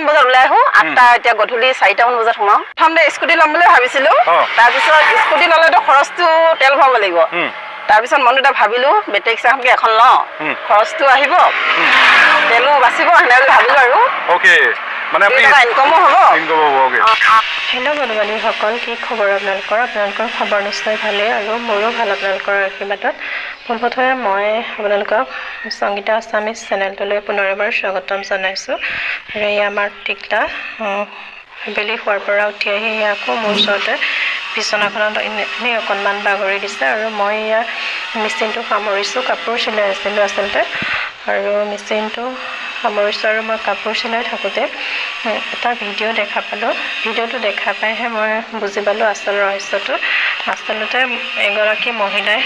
মান বজাত ওলাই আহো 8টা এতিয়া গধূলি 4টা মান বজাত সোমাও প্ৰথমতে স্কুটি ল'ম বুলি ভাবিছিলো তাৰপিছত স্কুটি ল'লেতো খৰচটো তেল ভৰাব লাগিব তাৰপিছত মনতে ভাবিলো বেটেৰী ৰিক্সাখনকে এখন লওঁ খৰচটো আহিব তেলো বাচিব হেনে বুলি ভাবিলো আৰু ওকে মানে আপনি ইনকামো হ'ব ওকে হেল্ল' বন্ধু-বান্ধৱীসকল কি খবৰ আপোনালোকৰ খবৰ নিশ্চয় ভালেই আৰু মোৰো ভাল আপোনালোকৰ আশীৰ্বাদত পোনপ্ৰথমে মই আপোনালোকক সংগীতা আছামিজ চেনেলটোলৈ পুনৰ এবাৰ স্বাগতম জনাইছোঁ আৰু এই আমাৰ টিকলা বেলি হোৱাৰ পৰা উঠি আহি আকৌ মোৰ ওচৰতে বিচনাখনত এনেই অকণমান বাগৰি দিছে আৰু মই ইয়াৰ মেচিনটো সামৰিছোঁ কাপোৰ চিলাই আছিলোঁ আচলতে আৰু মেচিনটো সামৰিছোঁ আৰু মই কাপোৰ চিলাই থাকোঁতে এটা ভিডিঅ' দেখা পালোঁ ভিডিঅ'টো দেখা পাইহে মই বুজি পালোঁ আচল ৰহস্যটো আচলতে এগৰাকী মহিলাই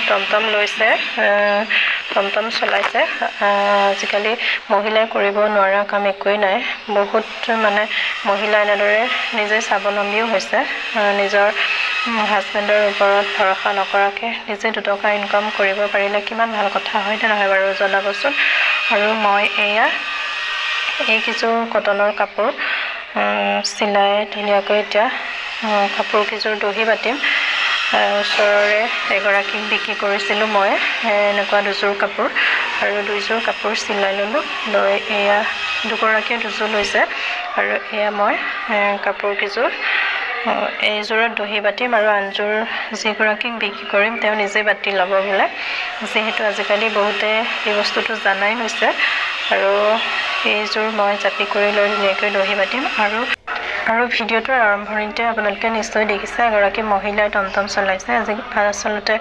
টমটম লৈছে টমটম চলাইছে আজিকালি মহিলাই কৰিব নোৱাৰা কাম একোৱেই নাই বহুত মানে মহিলা এনেদৰে নিজে স্বাৱলম্বীও হৈছে নিজৰ হাজবেণ্ডৰ ওপৰত ভৰসা নকৰাকৈ নিজে দুটকা ইনকাম কৰিব পাৰিলে কিমান ভাল কথা হয়নে নহয় বাৰু জনাবচোন আৰু মই এই কিছু কটনৰ কাপোৰ চিলাই ধুনীয়াকৈ এতিয়া কাপোৰ কিযোৰ দহি বাতিম ওচৰৰে এগৰাকীক বিক্ৰী কৰিছিলোঁ মই এনেকুৱা দুযোৰ কাপোৰ আৰু দুযোৰ কাপোৰ চিলাই ল'লোঁ লৈ এয়া দুগৰাকীয়ে দুযোৰ লৈছে আৰু এয়া মই কাপোৰ কিযোৰ এইযোৰত দহি বাতিম আৰু আনযোৰ যিগৰাকীক বিক্ৰী কৰিম তেওঁ নিজে বাতি ল'ব বোলে যিহেতু আজিকালি বহুতে এই বস্তুটো জানাই হৈছে আৰু এইযোৰ মই জাপি কৰি লৈ ধুনীয়াকৈ দহি বাতিম আৰু ভিডিঅ'টোৰ আৰম্ভণিতে আপোনালোকে নিশ্চয় দেখিছে এগৰাকী মহিলাই টমটম চলাইছে আচলতে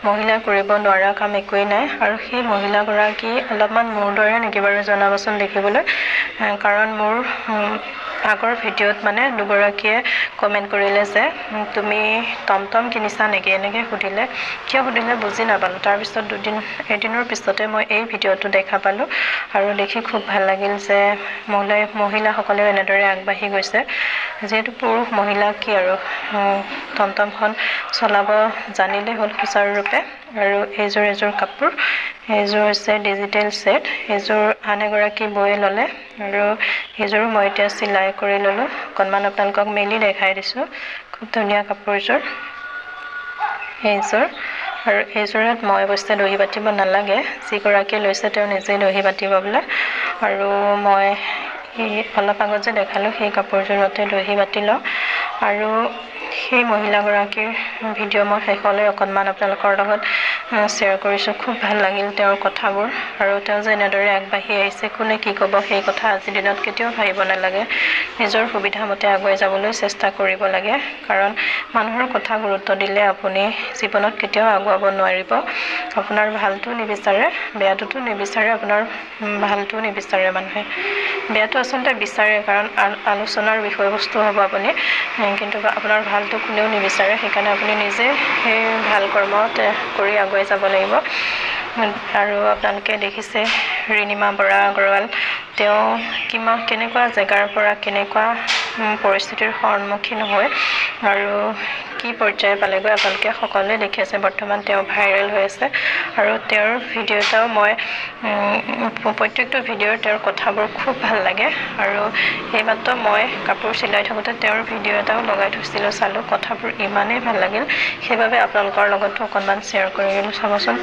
মহিলাই কৰিব নোৱাৰা কাম একোৱেই নাই আৰু সেই মহিলাগৰাকী অলপমান মোৰ দৰে নেকি বাৰু জনাবচোন দেখিবলৈ কাৰণ মোৰ আগৰ ভিডিঅ'ত মানে দুগৰাকীয়ে কমেণ্ট কৰিলে যে তুমি টমটম কিনিছা নেকি এনেকৈ সুধিলে কিয় সুধিলে বুজি নাপালোঁ তাৰপিছত এদিনৰ পিছতে মই এই ভিডিঅ'টো দেখা পালোঁ আৰু দেখি খুব ভাল লাগিল যে মহিলাসকলেও এনেদৰে আগবাঢ়ি গৈছে যিহেতু পুৰুষ মহিলা কি আৰু টমটমখন চলাব জানিলে হ'ল সুচাৰুৰূপে আৰু এযোৰ কাপোৰ এইযোৰ হৈছে ডিজিটেল ছেট এইযোৰ আন এগৰাকী বৈ ল'লে আৰু এইযোৰো মই এতিয়া চিলাই কৰি ল'লোঁ অকণমান আপোনালোকক মেলি দেখাই দিছোঁ খুব ধুনীয়া কাপোৰযোৰ এইযোৰ আৰু এইযোৰত মই অৱশ্যে দহি বাতিব নালাগে যিগৰাকীয়ে লৈছে তেওঁ নিজেই দহি বাতিব বোলে আৰু মই অলপ আগত যে দেখালোঁ সেই কাপোৰযোৰতে দহি বাতি লওঁ আৰু সেই মহিলাগৰাকীৰ ভিডিঅ' মই শেষলৈ অকণমান আপোনালোকৰ লগত শ্বেয়াৰ কৰিছোঁ খুব ভাল লাগিল তেওঁৰ কথাবোৰ আৰু তেওঁ যে এনেদৰে আগবাঢ়ি আহিছে কোনে কি ক'ব সেই কথা আজিৰ দিনত কেতিয়াও ভাবিব নালাগে নিজৰ সুবিধামতে আগুৱাই যাবলৈ চেষ্টা কৰিব লাগে কাৰণ মানুহৰ কথা গুৰুত্ব দিলে আপুনি জীৱনত কেতিয়াও আগুৱাব নোৱাৰিব আপোনাৰ ভালটো নিবিচাৰে বেয়াটোতো নিবিচাৰে আপোনাৰ ভালটো নিবিচাৰে মানুহে বেয়াটো আচলতে বিচাৰে কাৰণ আলোচনাৰ বিষয়বস্তু হ'ব আপুনি কিন্তু আপোনাৰ ভালটো কোনেও নিবিচাৰে সেইকাৰণে আপুনি নিজে সেই ভাল কৰ্ম কৰি আগুৱাই যাব লাগিব আৰু আপোনালোকে দেখিছে ৰিণিমা বৰা আগৰৱাল তেওঁ কেনেকুৱা জেগাৰ পৰা কেনেকুৱা পৰিস্থিতিৰ সন্মুখীন হৈ আৰু কি পৰ্যায় পালেগৈ আপোনালোকে সকলোৱে দেখি আছে বৰ্তমান তেওঁ ভাইৰেল হৈ আছে আৰু তেওঁৰ ভিডিঅ' এটাও মই প্ৰত্যেকটো ভিডিঅ'ৰ তেওঁৰ কথাবোৰ খুব ভাল লাগে আৰু এইমাত্ৰ মই কাপোৰ চিলাই থাকোঁতে তেওঁৰ ভিডিঅ' এটাও লগাই থৈছিলোঁ চালোঁ কথাবোৰ ইমানেই ভাল লাগিল সেইবাবে আপোনালোকৰ লগতো অকণমান শ্বেয়াৰ কৰি গ'লোঁ চাবচোন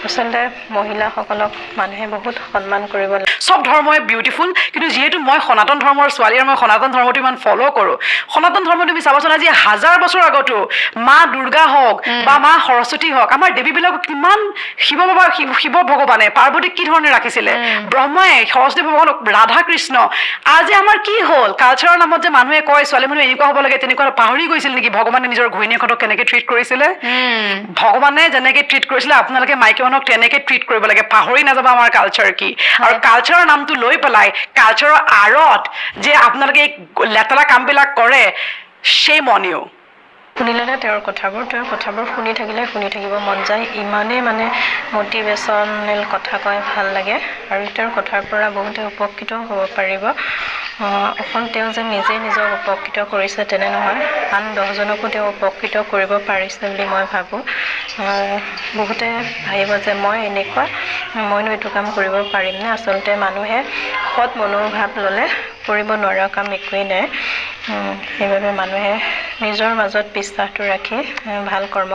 আচলতে মহিলাসকলক মানুহে বহুত সন্মান কৰিব লাগে সব ধৰ্মই বিউটিফুল কিন্তু যেহেতু মই সনাতন ধৰ্মৰ ছোৱালী আৰু মই সনাতন ধৰ্মটো ইমান ফলো কৰোঁ সনাতন ধৰ্ম তুমি চাবাচোন আজি 1000 বছৰ আগতো মা দুৰ্গা হওক বা মা সৰস্বতী হওক আমাৰ দেৱীবিলাকক কিমান শিৱ ভগৱানে পাৰ্বতীক কি ধৰণে ৰাখিছিলে ব্ৰহ্মাই সৰস্বতী ভগৱানক ৰাধা কৃষ্ণ আজি আমাৰ কি হ'ল কালচাৰৰ নামত যে মানুহে কয় ছোৱালী মানুহ এনেকুৱা হ'ব লাগে তেনেকুৱা পাহৰি গৈছিল নেকি ভগৱানে নিজৰ ঘৈণীয়েকহঁতক কেনেকৈ ট্ৰিট কৰিছিলে ভগৱানে যেনেকৈ ট্ৰিট কৰিছিলে আপোনালোকে মাইকী মানুহক তেনেকৈ ট্ৰিট কৰিব লাগে পাহৰি নাযাব আমাৰ কালচাৰ কি আৰু কালচাৰৰ নামটো লৈ পেলাই কালচাৰৰ আঁৰত যে আপোনালোকে লেতেৰা কামবিলাক কৰে shame on you শুনিলেনে তেওঁৰ কথাবোৰ শুনি থাকিব মন যায় ইমানেই মানে মটিভেশ্যনেল কথা কয় ভাল লাগে আৰু তেওঁৰ কথাৰ পৰা বহুতে উপকৃত হ'ব পাৰিব অকল তেওঁ যে নিজেই নিজক উপকৃত কৰিছে তেনে নহয় আন 10জনকো তেওঁ উপকৃত কৰিব পাৰিছে বুলি মই ভাবোঁ বহুতে ভাবিব যে মই এনেকুৱা মইনো এইটো কাম কৰিব পাৰিমনে আচলতে মানুহে সৎ মনোভাৱ ল'লে কৰিব নোৱাৰা কাম একোৱেই নাই সেইবাবে মানুহে নিজৰ মাজত বিশ্বাসটো ৰাখি ভাল কৰ্ম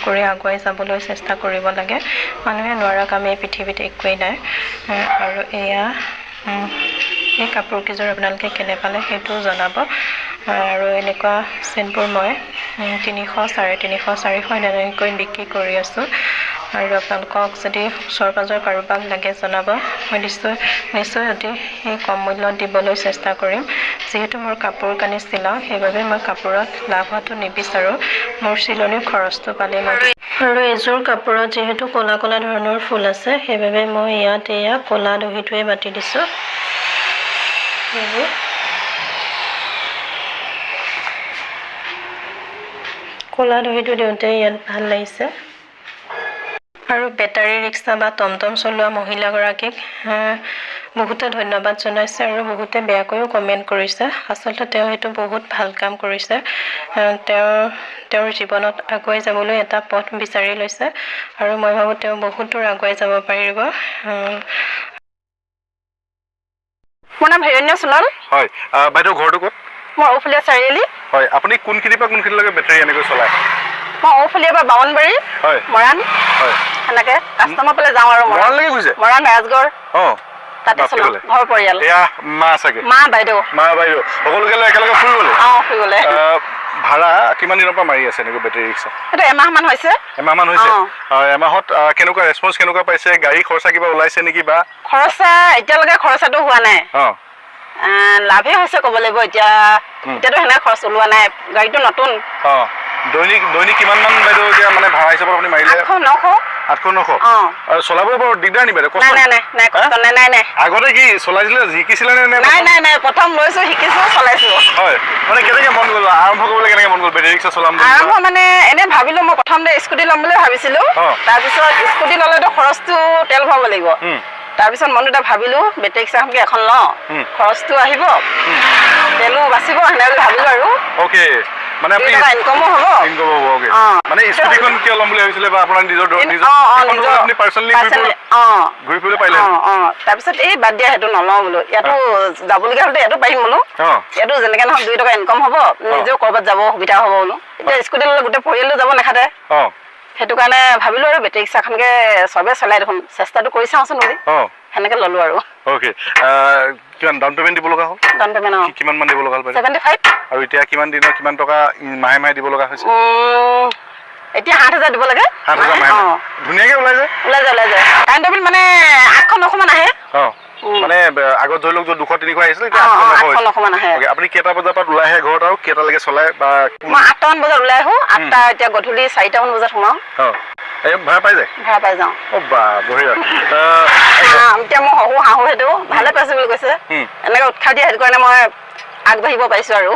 কৰি আগুৱাই যাবলৈ চেষ্টা কৰিব লাগে মানুহে নোৱাৰা কাম এই পৃথিৱীত একোৱেই নাই আৰু এয়া এই কাপোৰকেইযোৰ আপোনালোকে কেনে পালে সেইটো জনাব আৰু এনেকুৱা চেটবোৰ মই 300, 350, 400 এনেকৈ বিক্ৰী কৰি আছোঁ আৰু আপোনালোকক যদি ওচৰ পাজৰ কাৰোবাক লাগে জনাব মই নিশ্চয় অতি কম মূল্যত দিবলৈ চেষ্টা কৰিম যিহেতু মোৰ কাপোৰ কানি চিলাওঁ সেইবাবে মই কাপোৰত লাভ হোৱাটো নিবিচাৰোঁ মোৰ চিলনিৰ খৰচটো পালে মই আৰু এযোৰ কাপোৰত যিহেতু ক'লা ক'লা ধৰণৰ ফুল আছে সেইবাবে মই ইয়াত এয়া ক'লা দহিটোৱে বাতি দিছোঁ ক'লা দহিটো দিওঁতে ইয়াত ভাল লাগিছে আৰু বেটাৰী ৰিক্সা বা টমটম চলোৱা মহিলাগৰাকীক বহুতে ধন্যবাদ জনাইছে আৰু বহুতে বেয়াকৈও কমেণ্ট কৰিছে আচলতে তেওঁ সেইটো বহুত ভাল কাম কৰিছে তেওঁৰ জীৱনত আগুৱাই যাবলৈ এটা পথ বিচাৰি লৈছে আৰু মই ভাবোঁ তেওঁ বহুত দূৰ আগুৱাই যাব পাৰিব মোৰ নাম হিৰণ্য সোণোৱাল হয় বাইদেউ ঘৰটো ক'ত মই ঔফুলীয়া চাৰিআলি হয় আপুনি কোনখিনিৰ পৰা কোনখিনিলৈকে বেটাৰী এনেকৈ চলায় মই ঔফুলীয়া পৰা বামনবাৰী হয় মৰাণ হয় সেনেকে কাষ্টমাৰ পালে যাওঁ আৰু মৰাণলৈকে গৈছে মৰাণ ৰাজগড় অঁ তাতে চলাওঁ বাপৰে। ঘৰ পৰিয়াল এয়া মা চাগে মা বাইদেউ মা বাইদেউ সকলোকে একেলগে ফুৰিবলৈ ফুৰিবলৈ ভাড়া কিমান দিনৰ পৰা মাৰি আছে এনেকৈ বেটাৰী ৰিক্সা সেইটো এমাহমান হৈছে এমাহমান হৈছে অ। এমাহত কেনেকুৱা ৰেছপন্স কেনেকুৱা পাইছে গাড়ী খৰচা কিবা ওলাইছে নেকি বা খৰচা এতিয়ালৈকে খৰচাটো হোৱা নাই অঁ লাভেই হৈছে ক'ব লাগিব এতিয়াতো সেনেকে খৰচ ওলোৱা নাই গাড়ীটো নতুন অঁ দৈনিক কিমান মান বাইদেউ এতিয়া মানে ভাড়া হিচাপত আপুনি মাৰিলে 800, 900 800, 900 আৰু চলাবলৈ বৰ দিগদাৰ নি বাইদেউ কষ্ট নাই কষ্ট নাই আগতে কি চলাইছিলে শিকিছিলে নে নাই প্ৰথম লৈছো শিকিছো চলাইছো হয় মানে কেনেকে মন গ'ল আৰম্ভ কৰিবলৈ কেনেকে মন গ'ল বেটাৰী ৰিক্সা চলাম বুলি আৰম্ভ মানে এনে ভাবিলো মই প্ৰথমতে স্কুটি ল'ম বুলি ভাবিছিলো তাৰপিছত স্কুটি ল'লেতো খৰচটো তেল ভৰাব লাগিব তাৰপিছত মনতে ভাবিলো বেটাৰী ৰিক্সাখনকে এখন লওঁ খৰচটো আহিব তেলো বাচিব সেনেকৈ ভাবিলো আৰু ওকে মানে আপুনি ইনকমো হ'ব ইনকম হ'ব ওকে মানে স্কুটিখন কিয় ল'ম বুলি ভাবিছিলে বা আপোনাৰ নিজৰ আপুনি পাৰ্চনেলি ঘূৰি ফুৰিবলৈ পাৰিলে তাৰপিছত এই বাদ দিয়া সেইটো নলওঁ বোলো ইয়াতো যাবলগীয়া হ'লে ইয়াতো পাৰিম বোলো ইয়াতো যেনেকে নহওক 2 টকা ইনকম হ'ব নিজেও ক'ৰবাত যাব সুবিধা হ'ব বোলো এতিয়া স্কুটি ল'লে গোটেই পৰিয়ালটো যাব নাখাতে সেইটো কাৰণে ভাবিলো আৰু বেটাৰী ৰিক্সাখনকে চবে চলাই দেখোন চেষ্টাটো কৰি চাওঁচোন বুলি সেনেকে ল'লো আৰু ওকে কিমান ডাউন পেমেণ্ট দিব লগা হ'ল ডাউন পেমেণ্ট কিমান মান দিব লগা হ'ল 75 আৰু এতিয়া কিমান দিনৰ কিমান টকা মাহে দিব লগা হৈছে এতিয়া 7,000 দিব লাগে 7,000 মাহে ধুনীয়াকে ওলাই যায় কাৰেণ্ট বিল মানে 800-900 মান আহে মানে আগত ধৰি লওক 200-300 আহিছিল এতিয়া 800-900 মান আহে আপুনি কেইটা বজাৰ পৰা ওলাই আহে ঘৰত আৰু কেইটালৈকে চলাই বা মই 8টা মান বজাত ওলাই আহো 8টা এতিয়া গধূলি 4টা মান বজাত সোমাও ভাড়া পাই যায় ভাড়া পাই যাওঁ বা বঢ়িয়া এতিয়া মই শাহু সেইটো ভালে পাইছো বুলি কৈছে এনেকে উৎসাহ দিয়ে সেইটো কাৰণে মই আগবাঢ়িব পাৰিছো আৰু